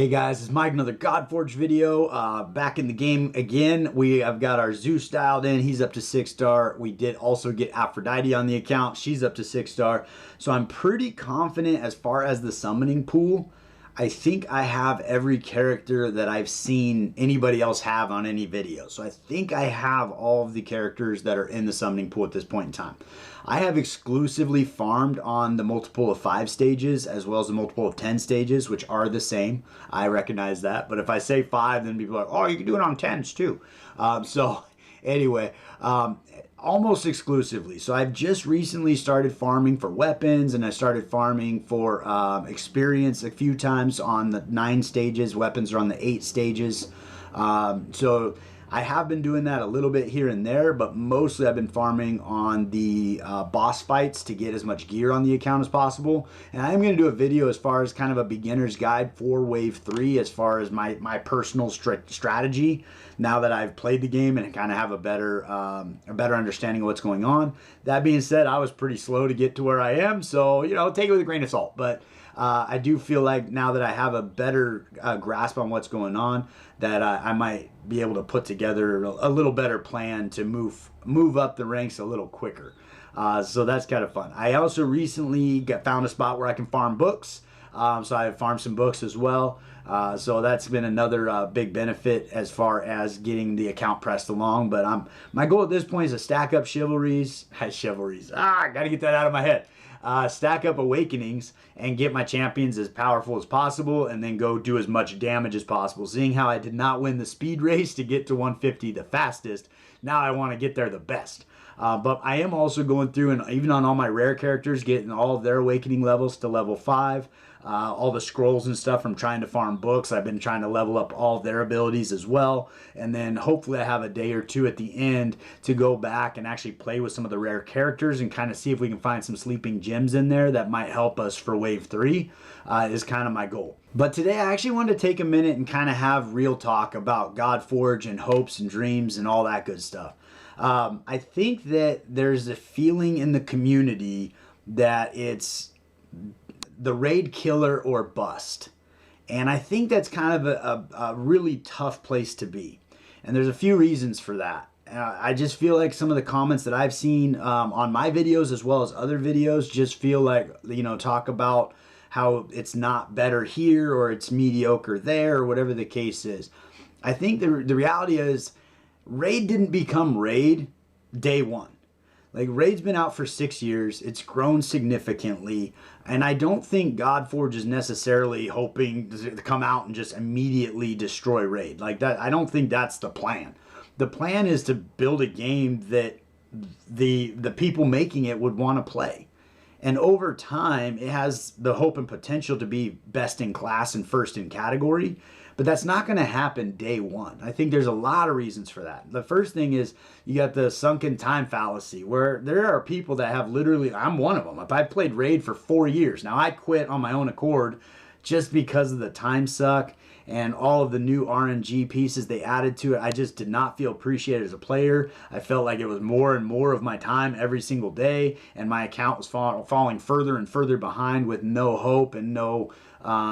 Hey guys, it's Mike, another GodForge video. Back in the game again. We have got our Zeus dialed in. He's up to 6-star. We did also get Aphrodite on the account. She's up to 6-star. So I'm pretty confident as far as the summoning pool. I think I have every character that I've seen anybody else have on any video. So I think I have all of the characters that are in the summoning pool at this point in time. I have exclusively farmed on the multiple of 5 stages as well as the multiple of 10 stages, which are the same. I recognize that. But if I say 5, then people are like, oh, you can do it on 10s too. Anyway, almost exclusively. So I've just recently started farming for weapons, and I started farming for experience a few times on the 9 stages. Weapons are on the 8 stages. So I have been doing that a little bit here and there, but mostly I've been farming on the boss fights to get as much gear on the account as possible. And I am going to do a video as far as kind of a beginner's guide for Wave 3 as far as my personal strategy now that I've played the game and kind of have a better understanding of what's going on. That being said, I was pretty slow to get to where I am, so, you know, take it with a grain of salt. But I do feel like now that I have a better grasp on what's going on, that I might be able to put together a little better plan to move up the ranks a little quicker. So that's kind of fun. I also recently found a spot where I can farm books. So I farmed some books as well. So that's been another big benefit as far as getting the account pressed along. But my goal at this point is to stack up chivalries. I got to get that out of my head. Stack up awakenings and get my champions as powerful as possible, and then go do as much damage as possible. Seeing how I did not win the speed race to get to 150 the fastest, now I want to get there the best. But I am also going through, and even on all my rare characters, getting all of their awakening levels to level 5. All the scrolls and stuff from trying to farm books, I've been trying to level up all of their abilities as well. And then hopefully I have a day or two at the end to go back and actually play with some of the rare characters and kind of see if we can find some sleeping gems in there that might help us for Wave 3 is kind of my goal. But today I actually wanted to take a minute and kind of have real talk about GodForge and hopes and dreams and all that good stuff. I think that there's a feeling in the community that it's the raid killer or bust. And I think that's kind of a really tough place to be. And there's a few reasons for that. I just feel like some of the comments that I've seen on my videos as well as other videos just feel like, you know, talk about how it's not better here or it's mediocre there or whatever the case is. I think the reality is raid didn't become raid day one. Like, raid's been out for 6 years. It's grown significantly. And I don't think GodForge is necessarily hoping to come out and just immediately destroy raid. Like that, I don't think that's the plan. The plan is to build a game that the people making it would want to play. And over time, it has the hope and potential to be best in class and first in category. But that's not going to happen day one. I think there's a lot of reasons for that. The first thing is you got the sunken time fallacy, where there are people that have literally, I'm one of them. If I played Raid for 4 years, now I quit on my own accord just because of the time suck and all of the new RNG pieces they added to it. I just did not feel appreciated as a player. I felt like it was more and more of my time every single day, and my account was falling further and further behind with no hope and no,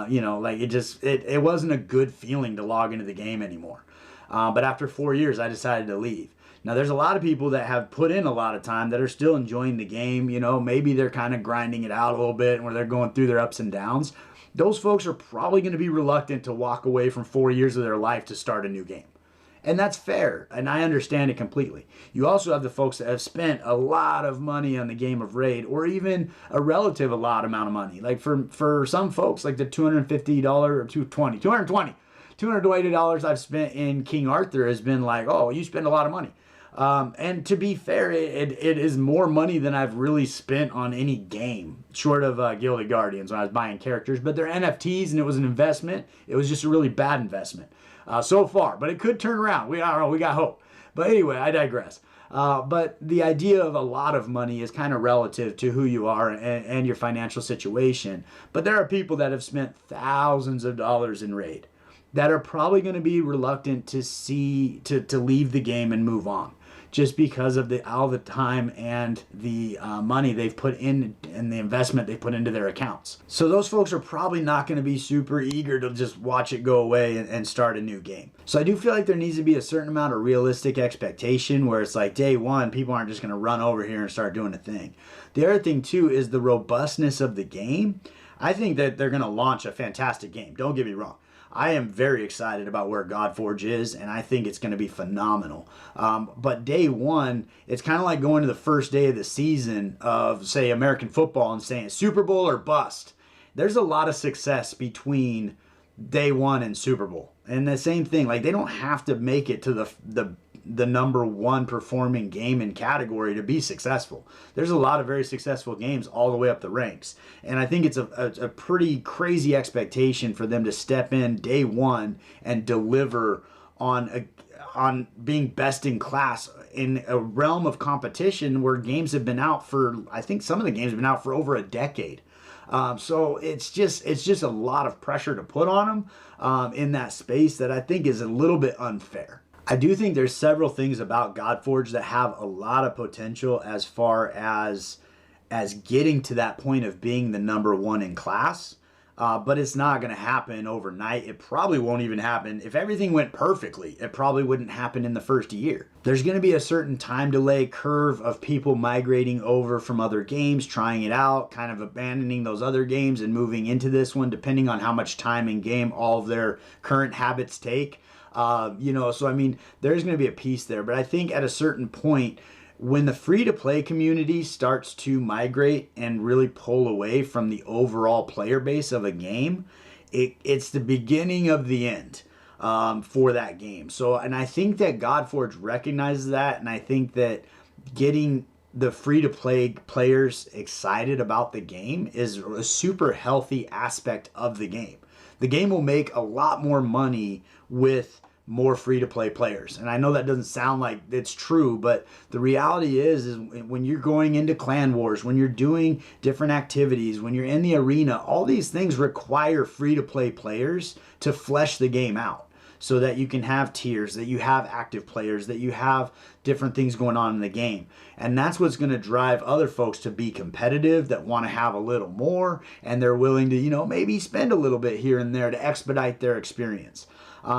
you know, like it wasn't a good feeling to log into the game anymore. But after 4 years, I decided to leave. Now, there's a lot of people that have put in a lot of time that are still enjoying the game. You know, maybe they're kind of grinding it out a little bit where they're going through their ups and downs. Those folks are probably going to be reluctant to walk away from 4 years of their life to start a new game. And that's fair, and I understand it completely. You also have the folks that have spent a lot of money on the game of Raid, or even a relative a lot amount of money. Like for some folks, like the $250 or $220 I've spent in King Arthur has been like, oh, you spend a lot of money. And to be fair, it is more money than I've really spent on any game, short of Gilded Guardians when I was buying characters. But they're NFTs, and it was an investment. It was just a really bad investment so far. But it could turn around. I don't know. We got hope. But anyway, I digress. But the idea of a lot of money is kind of relative to who you are and your financial situation. But there are people that have spent thousands of dollars in Raid that are probably going to be reluctant to leave the game and move on. just because of all the time and the money they've put in and the investment they put into their accounts. So those folks are probably not going to be super eager to just watch it go away and start a new game. So I do feel like there needs to be a certain amount of realistic expectation where it's like day one, people aren't just going to run over here and start doing a thing. The other thing too is the robustness of the game. I think that they're going to launch a fantastic game. Don't get me wrong. I am very excited about where GodForge is, and I think it's going to be phenomenal. But day one, it's kind of like going to the first day of the season of, say, American football and saying Super Bowl or bust. There's a lot of success between day one and Super Bowl. And the same thing, like they don't have to make it to the number one performing game in category to be successful. There's a lot of very successful games all the way up the ranks. And I think it's a pretty crazy expectation for them to step in day one and deliver on being best in class in a realm of competition where games have been out for, I think some of the games have been out for over a decade. So it's just a lot of pressure to put on them in that space that I think is a little bit unfair. I do think there's several things about GodForge that have a lot of potential as far as getting to that point of being the number one in class. But it's not going to happen overnight. It probably won't even happen. If everything went perfectly, it probably wouldn't happen in the first year. There's going to be a certain time delay curve of people migrating over from other games, trying it out, kind of abandoning those other games and moving into this one, depending on how much time in game all of their current habits take. So I mean, there's going to be a piece there. But I think at a certain point, when the free-to-play community starts to migrate and really pull away from the overall player base of a game, it's the beginning of the end for that game. So, and I think that GodForge recognizes that, and I think that getting the free-to-play players excited about the game is a super healthy aspect of the game. The game will make a lot more money with more free-to-play players. And I know that doesn't sound like it's true, but the reality is when you're going into clan wars, when you're doing different activities, when you're in the arena, all these things require free-to-play players to flesh the game out so that you can have tiers, that you have active players, that you have different things going on in the game. And that's what's going to drive other folks to be competitive, that want to have a little more, and they're willing to, maybe spend a little bit here and there to expedite their experience.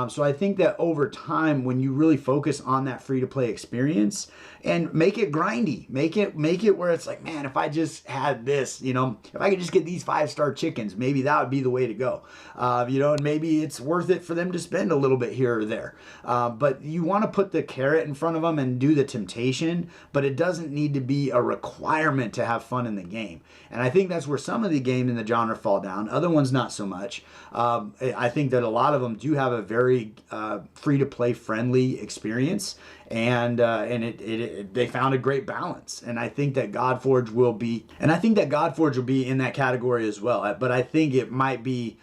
So I think that over time, when you really focus on that free-to-play experience and make it grindy, make it where it's like, man, if I just had this, if I could just get these 5-star chickens, maybe that would be the way to go. And maybe it's worth it for them to spend a little bit here or there. But you want to put the carrot in front of them and do the temptation, but it doesn't need to be a requirement to have fun in the game. And I think that's where some of the games in the genre fall down. Other ones not so much. I think that a lot of them do have a very free-to-play friendly experience, and they found a great balance. And I think that GodForge will be in that category as well. But I think it might be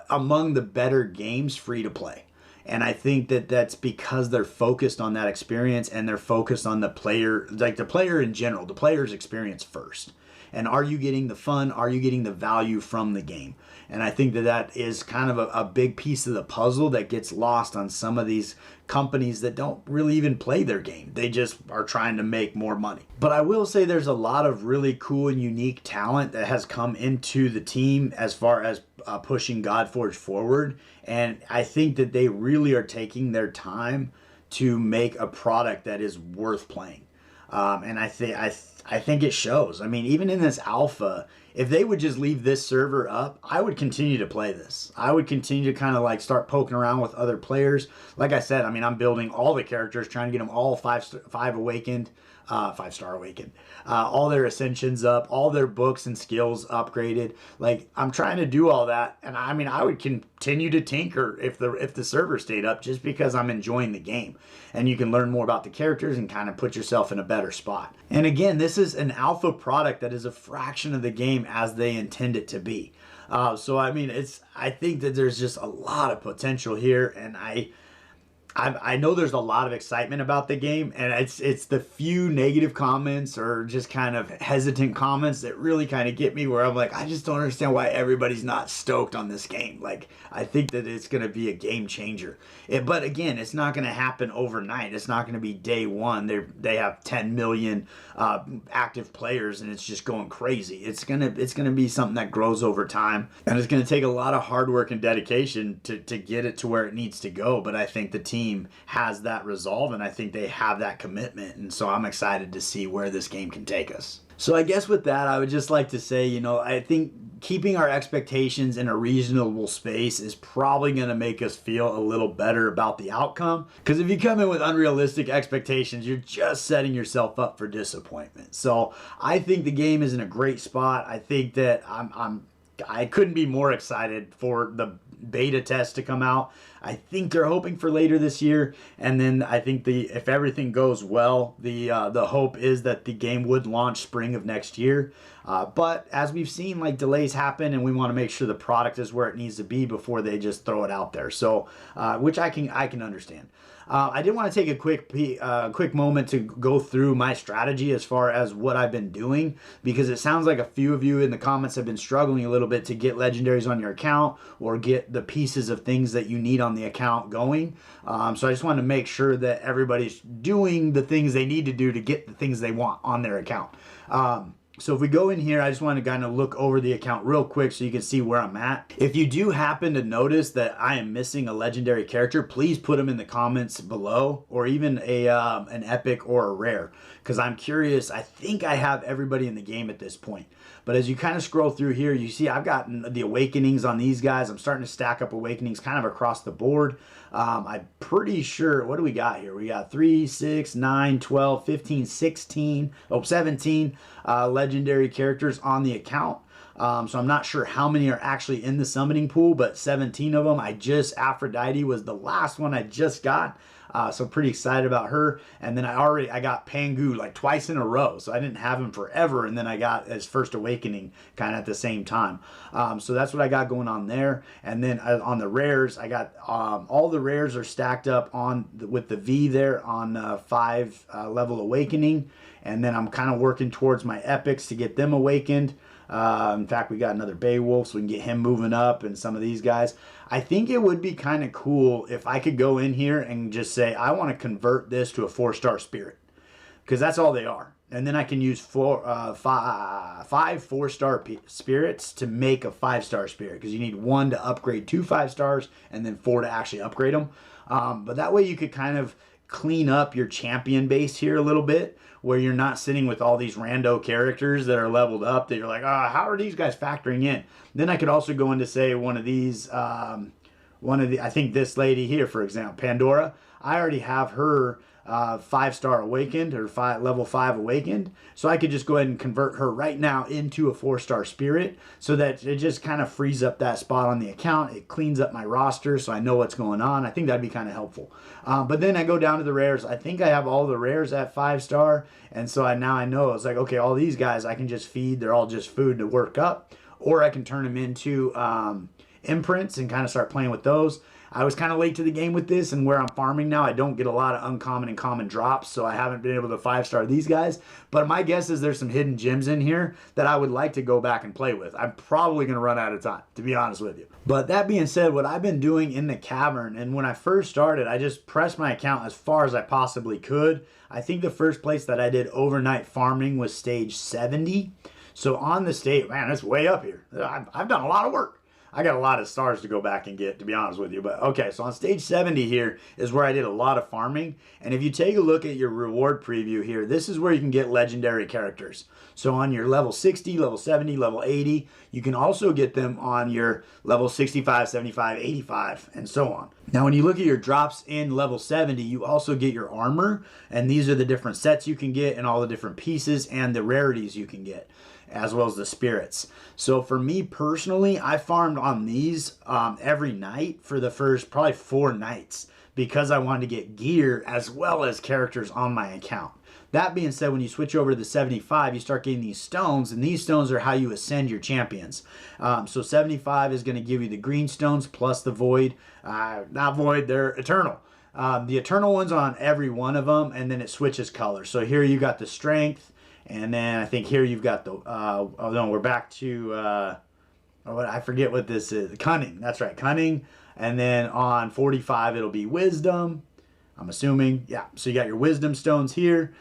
among the better games free-to-play. And I think that that's because they're focused on that experience, and they're focused on the player in general, the player's experience first. And are you getting the fun? Are you getting the value from the game? And I think that is kind of a big piece of the puzzle that gets lost on some of these companies that don't really even play their game. They just are trying to make more money. But I will say there's a lot of really cool and unique talent that has come into the team as far as pushing GodForge forward. And I think that they really are taking their time to make a product that is worth playing. And I think it shows. I mean, even in this alpha, if they would just leave this server up, I would continue to play this. I would continue to kind of start poking around with other players. Like I said, I mean, I'm building all the characters, trying to get them all 5-star awakened, all their ascensions up, all their books and skills upgraded. I'm trying to do all that, and I mean, I would continue to tinker if the server stayed up, just because I'm enjoying the game. And you can learn more about the characters and kind of put yourself in a better spot. And again, this is an alpha product that is a fraction of the game as they intend it to be. So I mean, I think that there's just a lot of potential here, and I know there's a lot of excitement about the game, and it's the few negative comments or just kind of hesitant comments that really kind of get me, where I'm like, I just don't understand why everybody's not stoked on this game. Like, I think that it's going to be a game changer. But again, it's not going to happen overnight. It's not going to be day one. They have 10 million active players, and it's just going crazy. It's gonna be something that grows over time, and it's going to take a lot of hard work and dedication to get it to where it needs to go. But I think the team has that resolve, and I think they have that commitment, and so I'm excited to see where this game can take us. So I guess with that, I would just like to say, I think keeping our expectations in a reasonable space is probably going to make us feel a little better about the outcome. Because if you come in with unrealistic expectations, you're just setting yourself up for disappointment. So I think the game is in a great spot. I think that I couldn't be more excited for the beta test to come out. I think they're hoping for later this year, and then I think if everything goes well, the hope is that the game would launch spring of next year. But as we've seen, like, delays happen, and we want to make sure the product is where it needs to be before they just throw it out there. So, which I can understand. I did want to take a quick moment to go through my strategy as far as what I've been doing, because it sounds like a few of you in the comments have been struggling a little bit to get legendaries on your account or get the pieces of things that you need on the account going. So I just wanted to make sure that everybody's doing the things they need to do to get the things they want on their account. So if we go in here, I just want to kind of look over the account real quick so you can see where I'm at. If you do happen to notice that I am missing a legendary character, please put them in the comments below, or even an epic or a rare, because I'm curious. I think I have everybody in the game at this point. But as you kind of scroll through here, you see I've got the awakenings on these guys. I'm starting to stack up awakenings kind of across the board. I'm pretty sure, what do we got here? We got 3, 6, 9, 12, 15, 16, 17 legendary characters on the account. So I'm not sure how many are actually in the summoning pool, but 17 of them. Aphrodite was the last one I just got. So pretty excited about her. And then I got Pangu like twice in a row. So I didn't have him forever. And then I got his first awakening kind of at the same time. So that's what I got going on there. And then on the rares, I got all the rares are stacked up with the V there on 5 level awakening. And then I'm kind of working towards my epics to get them awakened. In fact, we got another Beowulf, so we can get him moving up, and some of these guys. I think it would be kind of cool if I could go in here and just say, I want to convert this to a 4-star spirit, because that's all they are. And then I can use 5 4-star spirits to make a 5-star spirit, because you need 1 to upgrade 2 5 stars, and then 4 to actually upgrade them. But that way you could kind of clean up your champion base here a little bit, where you're not sitting with all these rando characters that are leveled up that you're like, how are these guys factoring in? Then I could also go into, say, one of these, I think this lady here, for example, Pandora. I already have her 5-star awakened, or level 5 awakened, so I could just go ahead and convert her right now into a 4-star spirit, so that it just kind of frees up that spot on the account. It cleans up my roster so I know what's going on. I think that'd be kind of helpful. But then I go down to the rares. I think I have all the rares at 5-star, and so now I know it's like, okay, all these guys I can just feed. They're all just food to work up, or I can turn them into imprints and kind of start playing with those. I was kind of late to the game with this, and where I'm farming now, I don't get a lot of uncommon and common drops, so I haven't been able to 5-star these guys. But my guess is there's some hidden gems in here that I would like to go back and play with. I'm probably going to run out of time, to be honest with you. But that being said, what I've been doing in the cavern, and when I first started, I just pressed my account as far as I possibly could. I think the first place that I did overnight farming was stage 70. So on the stage, man, it's way up here. I've done a lot of work. I got a lot of stars to go back and get, to be honest with you. But okay, so on stage 70 here is where I did a lot of farming. And if you take a look at your reward preview here, this is where you can get legendary characters. So on your level 60, level 70, level 80, you can also get them on your level 65, 75, 85, and so on. Now, when you look at your drops in level 70, you also get your armor. And these are the different sets you can get and all the different pieces and the rarities you can get, as well as the spirits. So for me personally, I farmed on these every night for the first probably 4 nights, because I wanted to get gear as well as characters on my account. That being said, when you switch over to the 75, you start getting these stones, and these stones are how you ascend your champions. So 75 is going to give you the green stones plus the void. Not void, they're eternal. The Eternal one's on every one of them, and then it switches color. So here you got the Strength, and then I think here you've got the, oh no, we're back to, I forget what this is. Cunning, that's right, Cunning. And then on 45, it'll be Wisdom, I'm assuming. Yeah, so you got your Wisdom stones here.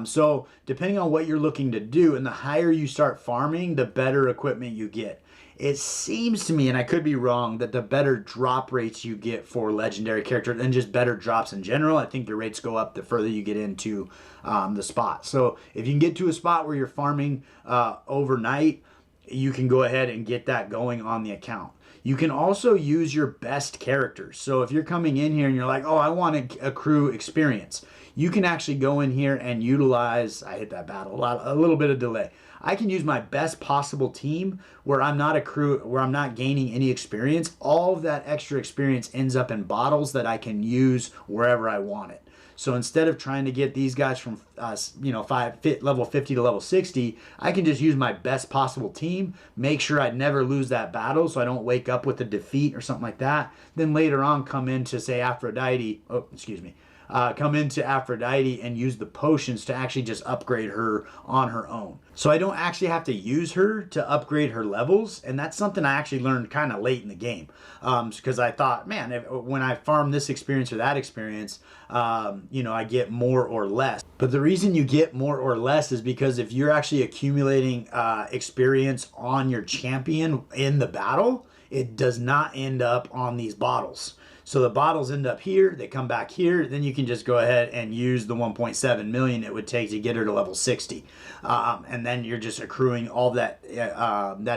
So depending on what you're looking to do, and the higher you start farming, the better equipment you get. It seems to me, and I could be wrong, that the better drop rates you get for legendary characters and just better drops in general, I think the rates go up the further you get into the spot. So if you can get to a spot where you're farming overnight, you can go ahead and get that going on the account. You can also use your best characters. So if you're coming in here and you're like, oh, I want to accrue experience, you can actually go in here and utilize, I hit that battle, a little bit of delay. I can use my best possible team where I'm not gaining any experience. All of that extra experience ends up in bottles that I can use wherever I want it. So instead of trying to get these guys from level 50 to level 60, I can just use my best possible team, make sure I never lose that battle so I don't wake up with a defeat or something like that. Then later on come into, say, Aphrodite, come into Aphrodite and use the potions to actually just upgrade her on her own. So I don't actually have to use her to upgrade her levels, and that's something I actually learned kind of late in the game. Because I thought, man, when I farm this experience or that experience, I get more or less. But the reason you get more or less is because if you're actually accumulating experience on your champion in the battle, it does not end up on these bottles. So the bottles end up here, they come back here, then you can just go ahead and use the 1.7 million it would take to get her to level 60. And then you're just accruing all that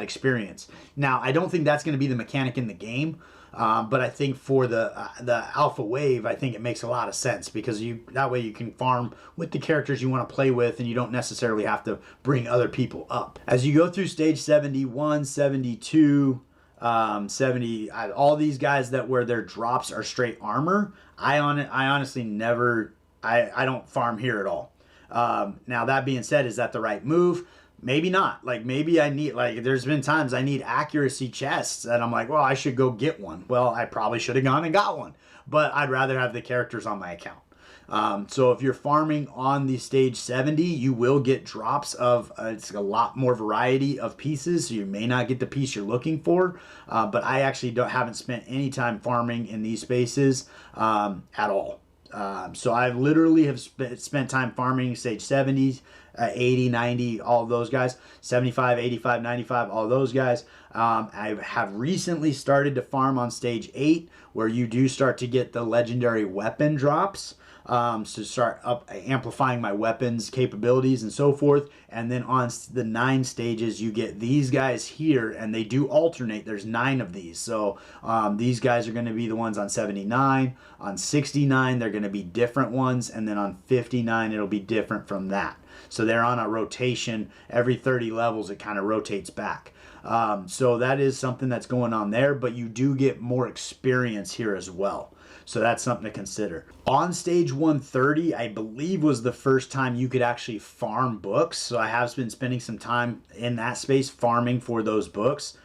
experience. Now, I don't think that's going to be the mechanic in the game, but I think for the alpha wave, I think it makes a lot of sense because that way you can farm with the characters you want to play with and you don't necessarily have to bring other people up. As you go through stage 71, 72, 70, all these guys where their drops are straight armor, I honestly never, I don't farm here at all. Now that being said, is that the right move? Maybe not. Like maybe I need, there's been times I need accuracy chests and I'm like, well, I should go get one. Well, I probably should have gone and got one, but I'd rather have the characters on my account. So if you're farming on the stage 70, you will get drops of, it's a lot more variety of pieces, so you may not get the piece you're looking for, but I actually haven't spent any time farming in these spaces at all. So I literally have spent time farming stage 70s, 80, 90, all of those guys, 75, 85, 95, all those guys. I have recently started to farm on stage 8, where you do start to get the legendary weapon drops. So start amplifying my weapons capabilities and so forth. And then on the 9 stages, you get these guys here, and they do alternate. There's 9 of these. So these guys are going to be the ones on 79. On 69, they're going to be different ones. And then on 59, it'll be different from that. So they're on a rotation. Every 30 levels, it kind of rotates back. So that is something that's going on there, but you do get more experience here as well. So that's something to consider. On stage 130, I believe was the first time you could actually farm books. So I have been spending some time in that space farming for those books.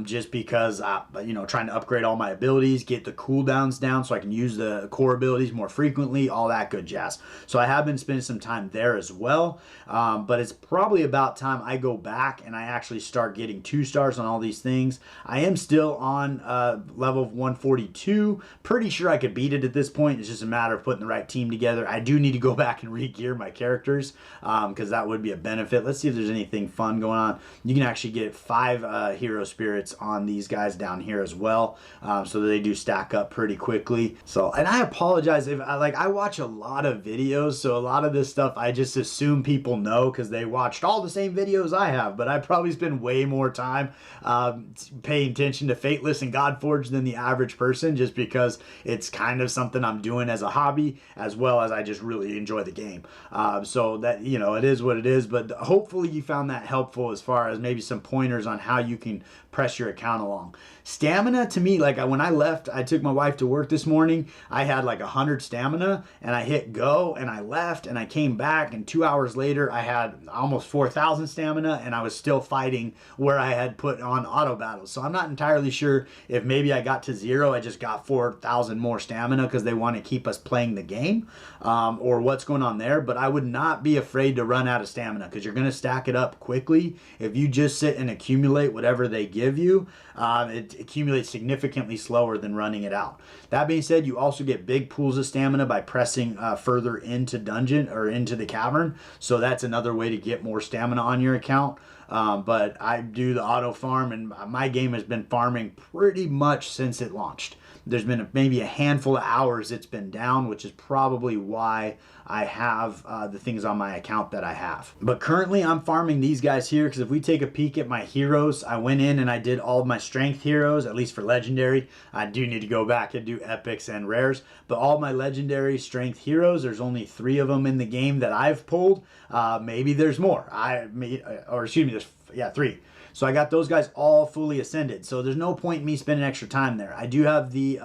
Just because, trying to upgrade all my abilities, get the cooldowns down so I can use the core abilities more frequently, all that good jazz. So I have been spending some time there as well, but it's probably about time I go back and I actually start getting 2 stars on all these things. I am still on level 142. Pretty sure I could beat it at this point. It's just a matter of putting the right team together. I do need to go back and re-gear my characters because that would be a benefit. Let's see if there's anything fun going on. You can actually get 5 hero spirits on these guys down here as well, so that they do stack up pretty quickly. So, and I apologize if I watch a lot of videos, so a lot of this stuff I just assume people know because they watched all the same videos I have, but I probably spend way more time paying attention to Fateless and GodForge than the average person, just because it's kind of something I'm doing as a hobby as well as I just really enjoy the game. So that, it is what it is, but hopefully you found that helpful as far as maybe some pointers on how you can press your account along. Stamina to me, like when I left, I took my wife to work this morning, I had like 100 stamina, and I hit go and I left and I came back, and 2 hours later I had almost 4,000 stamina, and I was still fighting where I had put on auto battles. So I'm not entirely sure if maybe I got to 0, I just got 4,000 more stamina because they want to keep us playing the game, or what's going on there. But I would not be afraid to run out of stamina, because you're going to stack it up quickly. If you just sit and accumulate whatever they give you, it accumulates significantly slower than running it out. That being said, you also get big pools of stamina by pressing further into dungeon or into the cavern. So that's another way to get more stamina on your account. But I do the auto farm, and my game has been farming pretty much since it launched. There's been maybe a handful of hours it's been down, which is probably why I have the things on my account that I have. But currently I'm farming these guys here, because if we take a peek at my heroes, I went in and I did all of my strength heroes, at least for legendary. I do need to go back and do epics and rares, but all my legendary strength heroes, there's only 3 of them in the game that I've pulled. Maybe there's more. There's 3. So I got those guys all fully ascended. So there's no point in me spending extra time there. I do have the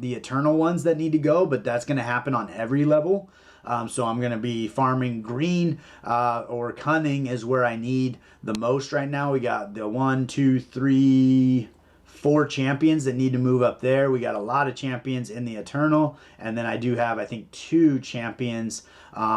eternal ones that need to go, but that's going to happen on every level. So I'm going to be farming green, or cunning is where I need the most right now. We got the 1, 2, 3, 4 champions that need to move up there. We got a lot of champions in the eternal, and then I do have, I think, 2 champions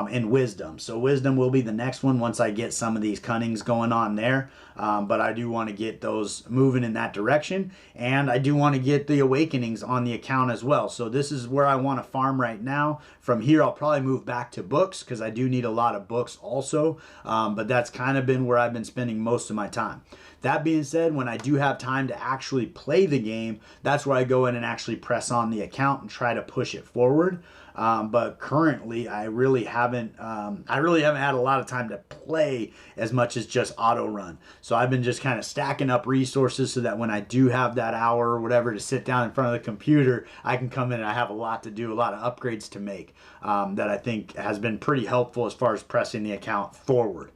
in wisdom. So wisdom will be the next one once I get some of these cunnings going on there. But I do want to get those moving in that direction, and I do want to get the awakenings on the account as well. So this is where I want to farm right now. From here I'll probably move back to books, because I do need a lot of books also, but that's kind of been where I've been spending most of my time. That being said, when I do have time to actually play the game, that's where I go in and actually press on the account and try to push it forward. But currently I really haven't had a lot of time to play as much as just auto run. So I've been just kind of stacking up resources so that when I do have that hour or whatever to sit down in front of the computer, I can come in and I have a lot to do, a lot of upgrades to make, that I think has been pretty helpful as far as pressing the account forward.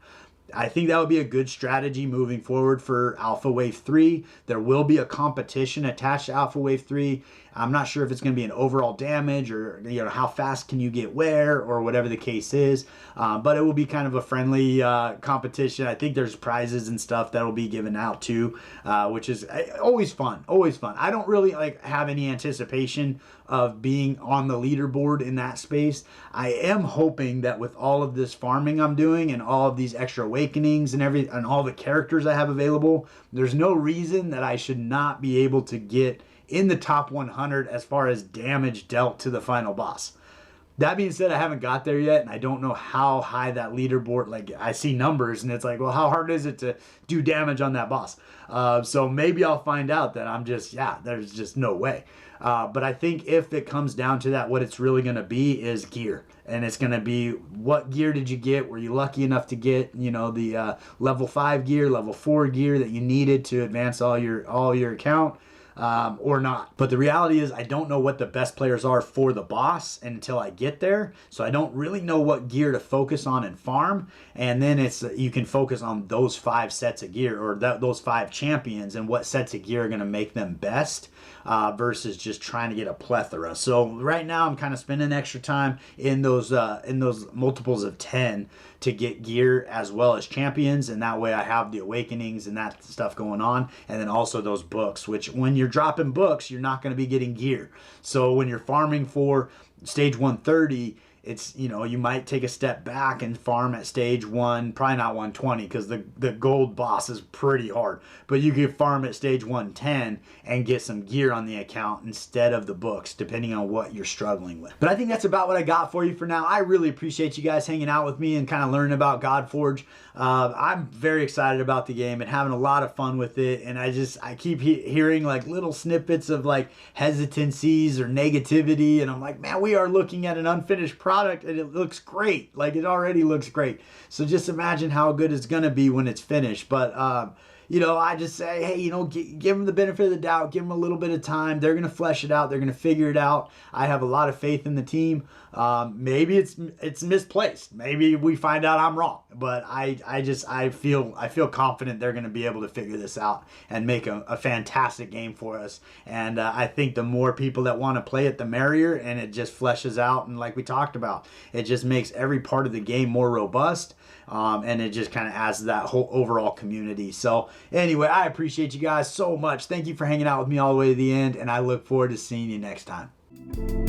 I think that would be a good strategy moving forward for Alpha Wave 3. There will be a competition attached to Alpha Wave 3. I'm not sure if it's going to be an overall damage, or how fast can you get where, or whatever the case is. But it will be kind of a friendly competition. I think there's prizes and stuff that will be given out too, which is always fun. Always fun. I don't really have any anticipation of being on the leaderboard in that space. I am hoping that with all of this farming I'm doing and all of these extra awakenings and all the characters I have available, there's no reason that I should not be able to get in the top 100 as far as damage dealt to the final boss. That being said, I haven't got there yet, and I don't know how high that leaderboard, I see numbers and it's like, well, how hard is it to do damage on that boss? So maybe I'll find out that there's just no way. But I think if it comes down to that, what it's really going to be is gear. And it's going to be, what gear did you get? Were you lucky enough to get, the level 5 gear, level 4 gear that you needed to advance all your account? Or not. But the reality is I don't know what the best players are for the boss until I get there. So I don't really know what gear to focus on and farm. And then you can focus on those 5 sets of gear, or those 5 champions, and what sets of gear are going to make them best, versus just trying to get a plethora. So right now I'm kind of spending extra time in those multiples of 10 to get gear as well as champions, and that way I have the awakenings and that stuff going on, and then also those books, which when you're dropping books, you're not going to be getting gear. So when you're farming for stage 130, it's, you might take a step back and farm at stage 1, probably not 120, because the gold boss is pretty hard, but you could farm at stage 110 and get some gear on the account instead of the books, depending on what you're struggling with. But I think that's about what I got for you for now. I really appreciate you guys hanging out with me and kind of learning about GodForge. I'm very excited about the game and having a lot of fun with it, and I keep hearing little snippets of hesitancies or negativity, and I'm like, man, we are looking at an unfinished product and it looks great. It already looks great. So just imagine how good it's gonna be when it's finished. But I just say, hey, give them the benefit of the doubt, give them a little bit of time. They're going to flesh it out. They're going to figure it out. I have a lot of faith in the team. Maybe it's misplaced. Maybe we find out I'm wrong, but I feel confident they're going to be able to figure this out and make a fantastic game for us. And I think the more people that want to play it, the merrier, and it just fleshes out. And like we talked about, it just makes every part of the game more robust. And it just kind of adds to that whole overall community. So anyway, I appreciate you guys so much. Thank you for hanging out with me all the way to the end, and I look forward to seeing you next time.